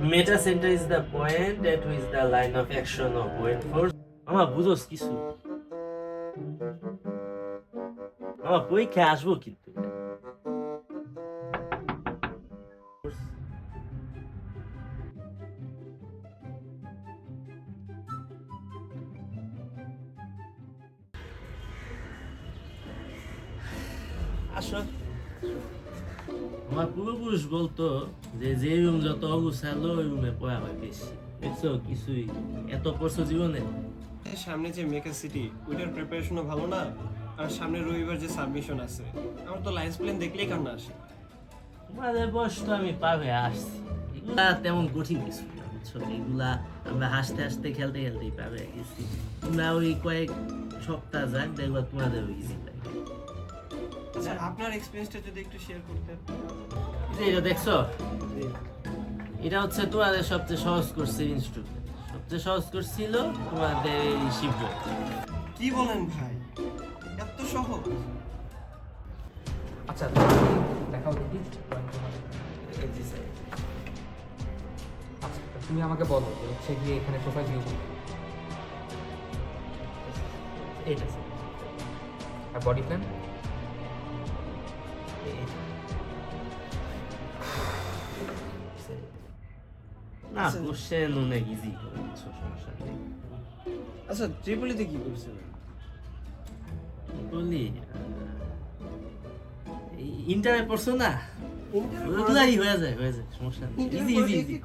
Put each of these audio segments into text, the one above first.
Meta center is the point at which the line of action of wind force. আমার বুঝোস কিছু আমার পরীক্ষা আসবো কিন্তু আসো আমার পূর্বপুরুষ বলতো যে যে রুম যত অগুছালো ওই রুমে পড়া হয় বেশি দেখছো কিছুই এত পড়ছো জীবনে সামনে যে মেকা সিটি ওইটার প্রিপারেশনও ভালো না আর সামনে রবিবার যে সাবমিশন আছে আমার তো লাইন্স প্ল্যান দেখলেই কান্না আসে তোমাদের বয়স তো আমি পাবে আসছি এগুলা তেমন কঠিন কিছু না বুঝছো এগুলা আমরা হাসতে হাসতে খেলতে খেলতেই পাবে গেছি তোমরা ওই কয়েক সপ্তাহ যাক দেখবা তোমাদের ওই ইজি লাগে আচ্ছা আপনার এক্সপেরিয়েন্সটা যদি একটু শেয়ার করতেন এটা দেখছো এটা হচ্ছে তোমাদের সবচেয়ে সহজ করছে ইনস্ট্রুমেন্ট সবচেয়ে সহজ করছিল তোমাদের এই শিপবোর্ড কি বলেন ভাই এত সহজ আচ্ছা দেখাও দেখি আচ্ছা তুমি আমাকে বলো যে হচ্ছে গিয়ে এখানে প্রোফাইল ভিউ এইটা আর বডি প্ল্যান না কোশ্চেন অনেক ইজি সমস্যা নেই আচ্ছা ট্রিপলিতে কি করছেন বলি ইন্টারনেট পড়ছো না ওগুলাই হয়ে যায় সমস্যা নেই ইজি ইজি ইজি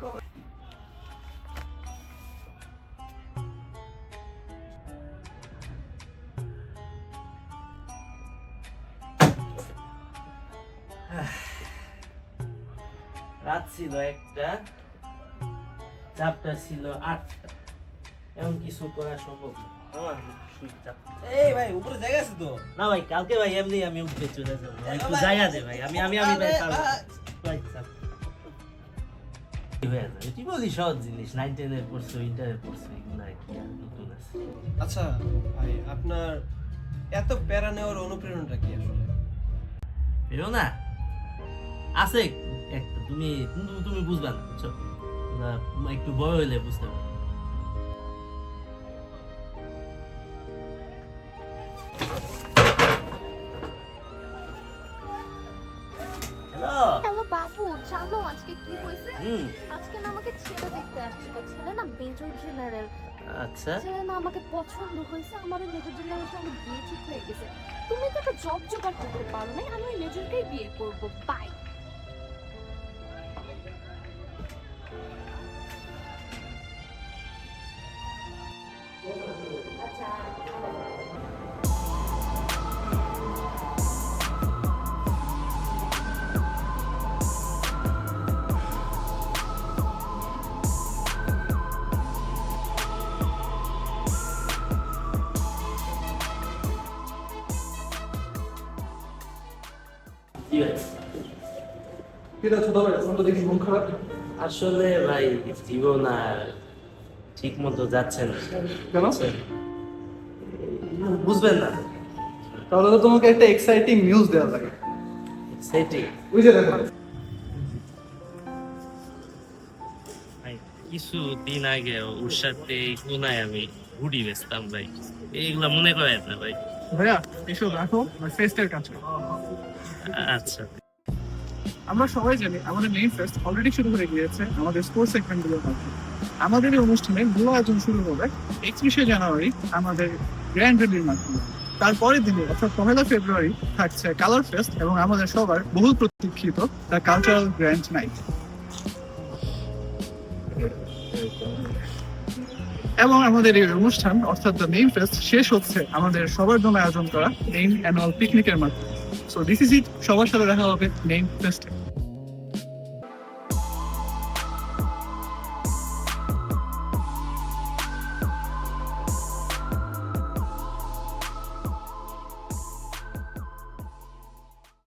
রাত ছিল একটা চাপটা ছিল 8টা এমন কিছু করা সম্ভব না আমার এই ভাই উপরে জায়গা আছে তো না ভাই কালকে ভাই এমনি আমি উঠতে চলে যাবো একটু জায়গা দে ভাই আমি ভাই পারবো ভাই চাপ হয়ে যাবে তুই বলি সহজ জিনিস 9-10 এর পড়ছো ইন্টারের পড়ছো এগুলো কি আর নতুন আছে আচ্ছা ভাই আপনার এত প্যারা নেওয়ার অনুপ্রেরণাটা কি আসলে এরো না আছে একটা তুমি তুমি বুঝবা না বুঝছো একটু বড় হইলে বুঝতে পারবে হ্যালো বাবু জানো আজকে কি হয়েছে আজকে না আমাকে ছেলে দেখতে আসছিল ছেলে না মেজর জেনারেল আচ্ছা ছেলে না আমাকে পছন্দ হয়েছে আমার ওই মেজর জেনারেলের সঙ্গে বিয়ে ঠিক হয়ে গেছে তুমি তো একটা জব জোগাড় করতে পারো না আমি ওই মেজরকেই বিয়ে করব বাই কি হয়েছে ঠিক আছে তবে এখন তো দেখি মন খারাপ আসলে ভাই জীবন আর ঠিক মতো যাচ্ছে না কেন বুঝবেন না তাহলে তো তোমাকে একটা এক্সাইটিং নিউজ দেওয়া লাগে সেটাই ওই যে দেখো কিছু দিন আগে ওর সাথে কোনায় আমি ঘুড়ি বেচতাম ভাই এইগুলা মনে করেন না ভাই ভাইয়া এসব রাখো ফেস্টের কাজ করো আচ্ছা আমরা সবাই জানি আমাদের মেইন ফেস্ট অলরেডি শুরু হয়ে গিয়েছে আমাদের স্পোর্টস সেগমেন্টগুলোর মাধ্যমে আমাদের এই অনুষ্ঠানে মূল আয়োজন শুরু হবে 31শে জানুয়ারি আমাদের গ্র্যান্ড র্যালির মাধ্যমে তারপরের দিনে অর্থাৎ 1 ফেব্রুয়ারি থাকছে কালার ফেস্ট এবং আমাদের সবার বহুল প্রতীক্ষিত দ্য কালচারাল গ্র্যান্ড নাইট এবং আমাদের এই অনুষ্ঠান অর্থাৎ দ্য মেইন ফেস্ট শেষ হচ্ছে আমাদের সবার জন্য আয়োজন করা মেইন অ্যানুয়াল পিকনিকের মাধ্যমে সো দিস ইজ ইট সবার সাথে দেখা হবে মেইন ফেস্টে